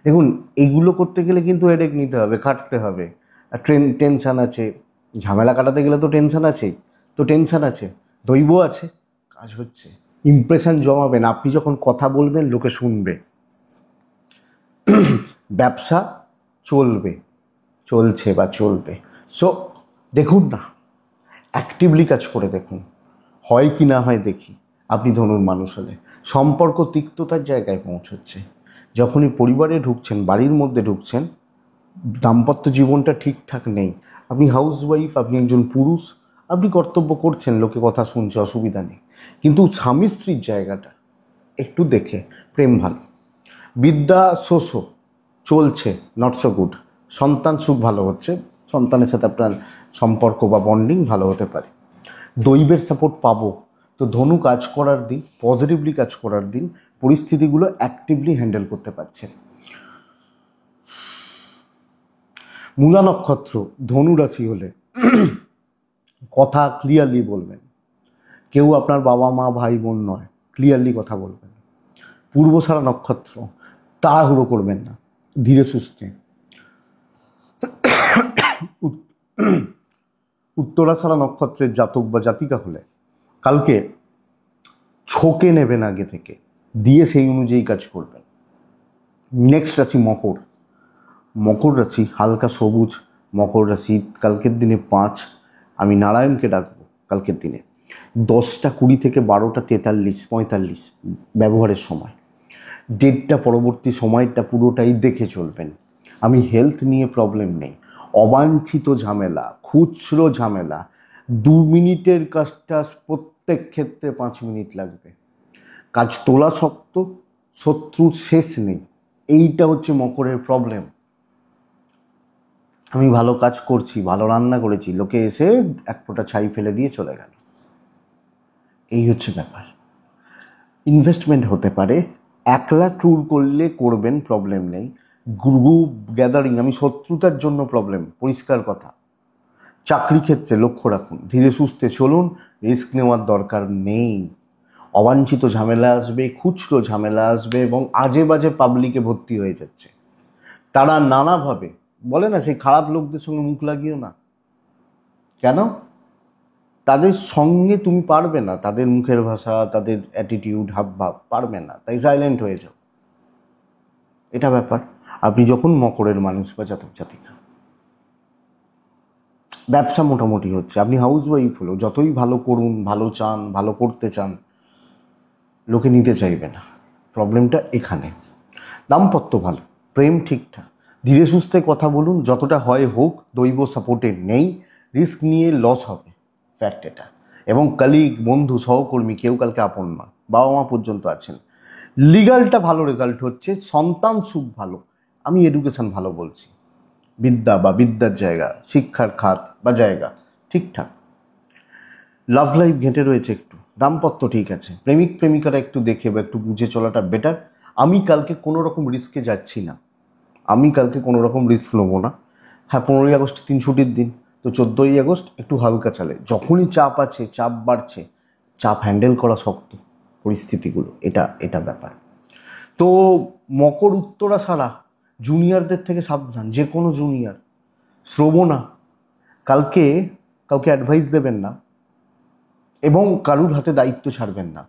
দেখুন এইগুলো করতে গেলে কিন্তু হেডেক নিতে হবে, খাটতে হবে, আর টেনশান আছে, ঝামেলা কাটাতে গেলে তো টেনশান আছেই, তো টেনশান আছে, দৈব আছে, কাজ হচ্ছে। ইমপ্রেশন জমাবেন, আপনি যখন কথা বলবেন লোকে শুনবে, ব্যবসা চলবে, চলছে বা চলবে। সো দেখুন না, অ্যাক্টিভলি কাজ করে দেখুন, হয় কি না হয় দেখি। আপনি ধনুর মানুষ হলে সম্পর্ক তিক্ততার জায়গায় পৌঁছচ্ছে। যখনই পরিবারে ঢুকছেন, বাড়ির মধ্যে ঢুকছেন, দাম্পত্য জীবনটা ঠিকঠাক নেই, আপনি হাউসওয়াইফ, আপনি একজন পুরুষ, আপনি কর্তব্য করছেন, লোকে কথা শুনছে, অসুবিধা নেই, কিন্তু স্বামী স্ত্রীর জায়গাটা একটু দেখে। প্রেম ভালো, বিদ্যা শোষো চলছে, নট সো গুড। সন্তান সুখ ভালো হচ্ছে, সন্তানের সাথে আপনার সম্পর্ক বা বন্ডিং ভালো হতে পারে। দৈবের সাপোর্ট পাবো, তো ধনু কাজ করার দিন, পজিটিভলি কাজ করার দিন, পরিস্থিতিগুলো অ্যাক্টিভলি হ্যান্ডেল করতে পারছেন। মূলা নক্ষত্র, ধনু রাশি হলে কথা ক্লিয়ারলি বলবেন, কেউ আপনার বাবা মা ভাই বোন নয়, ক্লিয়ারলি কথা বলবেন। পূর্বসারা নক্ষত্র, তাড়াহুড়ো করবেন না, ধীরে সুস্থে। উত্তরাছাড়া নক্ষত্রের জাতক বা জাতিকা হলে কালকে ছোকে নেবেন আগে থেকে, দিয়ে সেই অনুযায়ী কাজ করবেন। নেক্সট রাশি মকর, মকর রাশি হালকা সবুজ, মকর রাশি কালকের দিনে 5, আমি নারায়ণকে ডাকবো কালকের দিনে। 10টা20 থেকে 12টা43-45 ব্যবহারের সময়, ডেটটা পরবর্তী সময়টা পুরোটাই দেখে চলবেন। আমি হেলথ নিয়ে প্রবলেম নেই, অবাঞ্ছিত ঝামেলা, খুচরো ঝামেলা, 2 মিনিটের কাজটা প্রত্যেক ক্ষেত্রে 5 মিনিট লাগবে, কাজ তোলা শক্ত, শত্রুর শেষ নেই, এইটা হচ্ছে মকরের প্রবলেম। আমি ভালো কাজ করছি, ভালো রান্না করেছি, লোকে এসে 1 ফোঁটা ছাই ফেলে দিয়ে চলে গেল, এই হচ্ছে ব্যাপার। ইনভেস্টমেন্ট হতে পারে, একলা ট্যুর করলে করবেন, প্রবলেম নেই। গ্রুপ গ্যাদারিং, আমি শত্রুতার জন্য প্রবলেম, পরিষ্কার কথা। চাকরি ক্ষেত্রে লক্ষ্য রাখুন, ধীরে সুস্থে চলুন, রিস্ক নেওয়ার দরকার নেই। অবাঞ্ছিত ঝামেলা আসবে, খুচরো ঝামেলা আসবে, এবং আজে বাজে পাবলিকে ভর্তি হয়ে যাচ্ছে। তারা নানাভাবে বলে না, সেই খারাপ লোকদের সঙ্গে মুখ লাগিও না, কেন? তাদের সঙ্গে তুমি পারবে না, তাদের মুখের ভাষা, তাদের অ্যাটিটিউড, হাবভাব পারবে না, তাই সাইলেন্ট হয়ে যাও, এটা ব্যাপার। আপনি যখন মকরের মানুষ বা জাতক জাতিকা, ব্যবসা মোটামুটি হচ্ছে, আপনি হাউস ওয়াইফ হলেও যতই ভালো করুন, ভালো চান, ভালো করতে চান, লোকে নিতে চাইবে না, প্রবলেমটা এখানে। দাম্পত্য ভালো, প্রেম ঠিকঠাক, ধীরে সুস্থে কথা বলুন, যতটা হয় হোক, দৈব সাপোর্টে নেই, রিস্ক নিয়ে লস হবে, ফ্যাক্ট এটা। এবং কলিগ, বন্ধু, সহকর্মী কেউ কালকে আপন না, বাবা মা পর্যন্ত আছেন। লিগালটা ভালো রেজাল্ট হচ্ছে, সন্তান সুখ ভালো, আমি এডুকেশন ভালো বলছি, বিদ্যা বা বিদ্যার জায়গা, শিক্ষার খাত বা জায়গা ঠিকঠাক। লাভ লাইফ ঘেঁটে রয়েছে একটু, দাম্পত্য ঠিক আছে, প্রেমিক প্রেমিকারা একটু দেখে বা একটু বুঝে চলাটা বেটার। আমি কালকে কোনো রকম রিস্কে যাচ্ছি না, আমি কালকে কোনো রকম রিস্ক নেবো না। হ্যাঁ, 15ই আগস্ট 3 ছুটির দিন, তো 14ই আগস্ট একটু হালকা চালে। যখনই চাপ আছে, চাপ বাড়ছে, চাপ হ্যান্ডেল করা শক্ত পরিস্থিতিগুলো, এটা এটা ব্যাপার। তো মকর উত্তরা সারা জুনিয়রদের থেকে সাবধান, যে কোনো জুনিয়র শ্রবণা, কালকে কাউকে অ্যাডভাইস দেবেন না এবং কারুর হাতে দায়িত্ব ছাড়বেন না।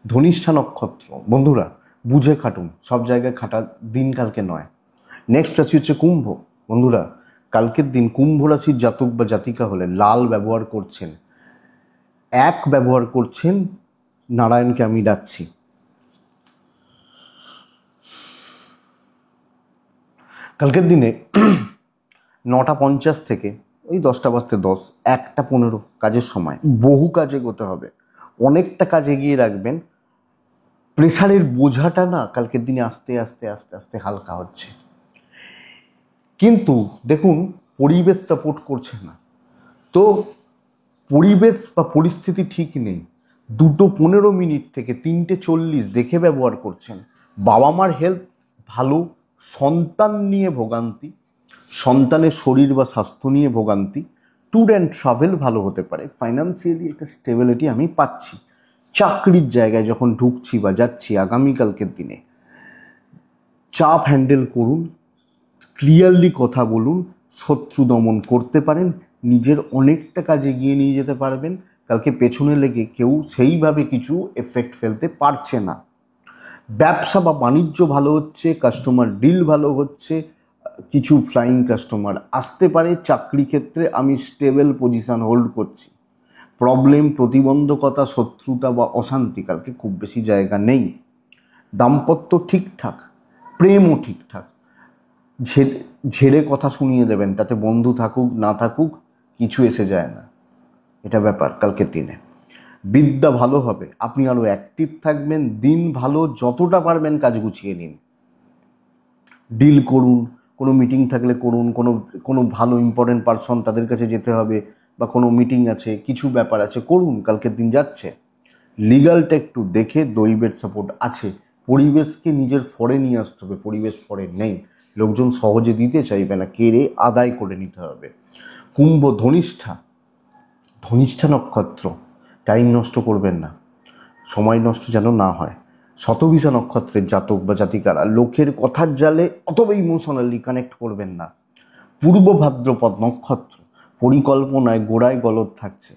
ধনিষ্ঠা নক্ষত্র বন্ধুরা, বুঝে খাটুন, সব জায়গায় খাটার দিন কালকে নয়। নেক্সট রাশি হচ্ছে কুম্ভ। বন্ধুরা, কালকের দিন কুম্ভ রাশির জাতক বা জাতিকা হলে লাল ব্যবহার করছেন, ব্যবহার করছেন, নারায়ণকে আমি ডাকছি। কালকের দিনে 9টা 50 থেকে ওই 10টা 1টা15 কাজের সময়, বহু কাজ এগোতে হবে, অনেকটা কাজ এগিয়ে রাখবেন। প্রেসারের বোঝাটা না কালকের দিনে আস্তে আস্তে আস্তে আস্তে হালকা হচ্ছে। কিন্তু দেখুন, পরিবেশ সাপোর্ট করছে না, তো পরিবেশ বা পরিস্থিতি ঠিক নেই, 2:15 থেকে 3:40 দেখে ব্যবহার করছেন। বাবা মার হেলথ ভালো, সন্তান নিয়ে ভোগান্তি, সন্তানের শরীর বা স্বাস্থ্য নিয়ে ভোগান্তি, ট্যুর অ্যান্ড ট্রাভেল ভালো হতে পারে, ফাইন্যান্সিয়ালি একটা স্টেবিলিটি আমি পাচ্ছি। চাকরির জায়গায় যখন ঢুকছি বা যাচ্ছি আগামীকালকের দিনে, চাপ হ্যান্ডেল করুন, ক্লিয়ারলি কথা বলুন, শত্রু দমন করতে পারেন, নিজের অনেকটা কাজ এগিয়ে নিয়ে যেতে পারবেন। কালকে পেছনে লেগে কেউ সেইভাবে কিছু এফেক্ট ফেলতে পারছে না। ব্যবসা বা বাণিজ্য ভালো হচ্ছে, কাস্টমার ডিল ভালো হচ্ছে, কিছু ফ্লাইং কাস্টমার আসতে পারে। চাকরি ক্ষেত্রে আমি স্টেবল পজিশন হোল্ড করছি। প্রবলেম, প্রতিবন্ধকতা, শত্রুতা বা অশান্তি কালকে খুব বেশি জায়গা নেই। দাম্পত্য ঠিকঠাক, প্রেমও ঠিকঠাক। ঝেড়ে কথা শুনিয়ে দেবেন, তাতে বন্ধু থাকুক না থাকুক কিছু এসে যায় না, এটা ব্যাপার কালকের দিনে। বিদ্যা ভালো হবে, আপনি আরও অ্যাক্টিভ থাকবেন, দিন ভালো, যতটা পারবেন কাজ গুছিয়ে নিন, ডিল করুন, কোনো মিটিং থাকলে করুন, কোনো ভালো ইম্পর্টেন্ট পারসন তাদের কাছে যেতে হবে, বা কোনো মিটিং আছে, কিছু ব্যাপার আছে, করুন, কালকের দিন যাচ্ছে। লিগালটা একটু দেখে, দৈবের সাপোর্ট আছে। পরিবেশকে নিজের ফরে নিয়ে আসতে হবে, পরিবেশ ফরে নেই, লোকজন সহজে দিতে চাইবে না, কেড়ে আদায় করে নিতে হবে। কুম্ভ ধনিষ্ঠা নক্ষত্র, টাইম নষ্ট করবেন না, সময় নষ্ট যেন না হয়। শতভিষা নক্ষত্রের জাতক বা জাতিকারা লোকের কথার জালে অথবা ইমোশনালি কানেক্ট করবেন না। পূর্ব ভাদ্রপদ নক্ষত্র, পরিকল্পনায় গোড়ায় গলদ থাকছে,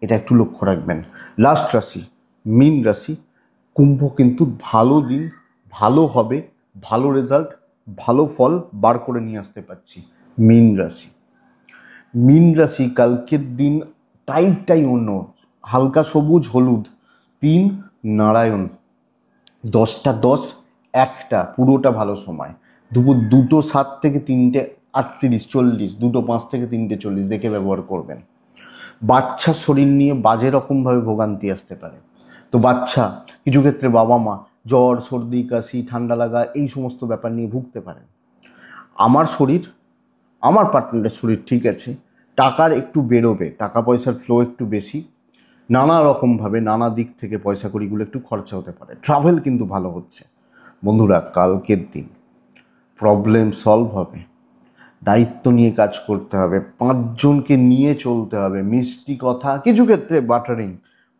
এটা একটু লক্ষ্য রাখবেন। লাস্ট রাশি মীন রাশি। কুম্ভ কিন্তু ভালো দিন, ভালো হবে, ভালো রেজাল্ট, ভালো ফল বার করে নিয়ে আসতে পারছি। মীন রাশি কালকের দিন টাইপটাই অন্য, হালকা সবুজ হলুদ, 3 নারায়ণ, 10টা 10, 1টা পুরোটা ভালো সময়। দুপুর 2:07 থেকে 3:38, 40, 2:05 থেকে 3:40 দেখে ব্যবহার করবেন। বাচ্চার শরীর নিয়ে বাজে রকমভাবে ভোগান্তি আসতে পারে, তো বাচ্চা, কিছু ক্ষেত্রে বাবা মা জ্বর, সর্দি, কাশি, ঠান্ডা লাগা, এই সমস্ত ব্যাপার নিয়ে ভুগতে পারেন। আমার পার্টনারের শরীর ঠিক আছে, টাকার একটু বেরোবে, টাকা পয়সার ফ্লো একটু বেশি, নানা রকমভাবে নানা দিক থেকে পয়সা কড়িগুলো একটু খরচা হতে পারে। ট্রাভেল কিন্তু ভালো হচ্ছে। বন্ধুরা, কালকের দিন প্রবলেম সলভ হবে, দায়িত্ব নিয়ে কাজ করতে হবে, 5জনকে নিয়ে চলতে হবে, মিষ্টি কথা, কিছু ক্ষেত্রে বাটারিং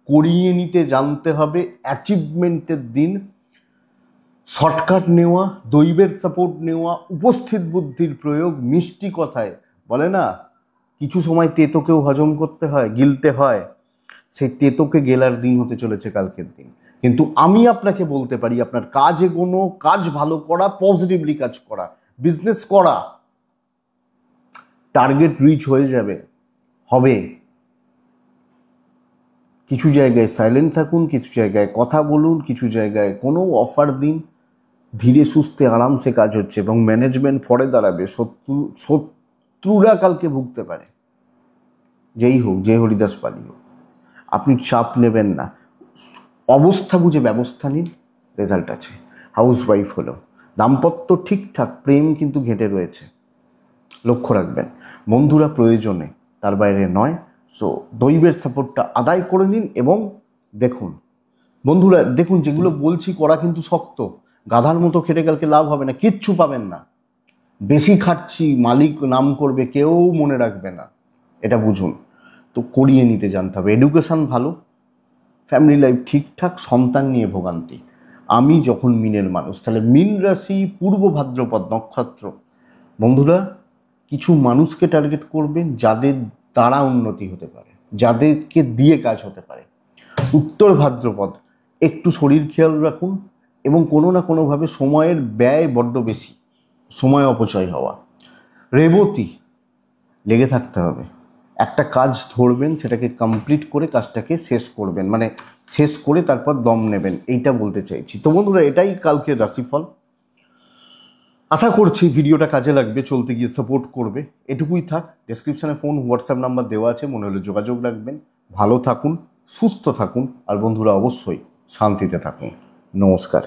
করিয়ে নিতে জানতে হবে। অ্যাচিভমেন্টের দিন, শর্টকাট নেওয়া, দৈবের সাপোর্ট নেওয়া, উপস্থিত বুদ্ধির প্রয়োগ, মিষ্টি কথায় বলে না, কিছু সময় তেতোকেও হজম করতে হয়, গিলতে হয়, সেই তেতোকে গেলার দিন হতে চলেছে কালকের দিন। কিন্তু আমি আপনাকে বলতে পারি, আপনার কাজ এগোনো, কাজ ভালো করা, পজিটিভলি কাজ করা, বিজনেস করা, টার্গেট রিচ হয়ে যাবে, হবে। কিছু জায়গায় সাইলেন্ট থাকুন, কিছু জায়গায় কথা বলুন, কিছু জায়গায় কোনো অফার দিন, ধীরে সুস্থে আরামসে কাজ হচ্ছে এবং ম্যানেজমেন্ট পরে দাঁড়াবে। শত্রুরা কালকে ভুগতে পারে, যেই হোক, যে হরিদাস পালি হোক। আপনি চাপ নেবেন না, অবস্থা বুঝে ব্যবস্থা নিন, রেজাল্ট আছে। হাউস ওয়াইফ হলো, দাম্পত্য ঠিকঠাক, প্রেম কিন্তু ঘেঁটে রয়েছে, লক্ষ্য রাখবেন। বন্ধুরা প্রয়োজনে, তার বাইরে নয়। সো দৈবের সাপোর্টটা আদায় করে নিন এবং দেখুন বন্ধুরা, দেখুন যেগুলো বলছি করা কিন্তু শক্ত। গাধার মতো খেটে কালকে লাভ হবে না, কিচ্ছু পাবেন না। বেশি খাটছি, মালিক নাম করবে, কেউ মনে রাখবে না, এটা বুঝুন। তো করিয়ে নিতে জানতে হবে। এডুকেশান ভালো, ফ্যামিলি লাইফ ঠিকঠাক, সন্তান নিয়ে ভোগান্তি। আমি যখন মিনের মানুষ, তাহলে মিন রাশি, পূর্ব ভাদ্রপদ নক্ষত্র। বন্ধুরা, কিছু মানুষকে টার্গেট করবেন যাদের দ্বারা উন্নতি হতে পারে, যাদেরকে দিয়ে কাজ হতে পারে। উত্তর ভাদ্রপদ, একটু শরীর খেয়াল রাখুন এবং কোনো না কোনোভাবে সময়ের ব্যয় বড্ড বেশি, সময় অপচয় হওয়া। রেবতী, লেগে থাকতে হবে। একটা কাজ ধরবেন, সেটাকে কমপ্লিট করে কাজটাকে শেষ করবেন, মানে শেষ করে তারপর দম নেবেন, এইটা বলতে চাইছি। তো বন্ধুরা, এটাই কালকের রাশিফল। আশা করছি ভিডিওটা কাজে লাগবে, চলতে গিয়ে সাপোর্ট করবে। এটুকুই থাক। ডেসক্রিপশানে ফোন, হোয়াটসঅ্যাপ নাম্বার দেওয়া আছে, মনে হলে যোগাযোগ রাখবেন। ভালো থাকুন, সুস্থ থাকুন, আর বন্ধুরা অবশ্যই শান্তিতে থাকুন। নমস্কার।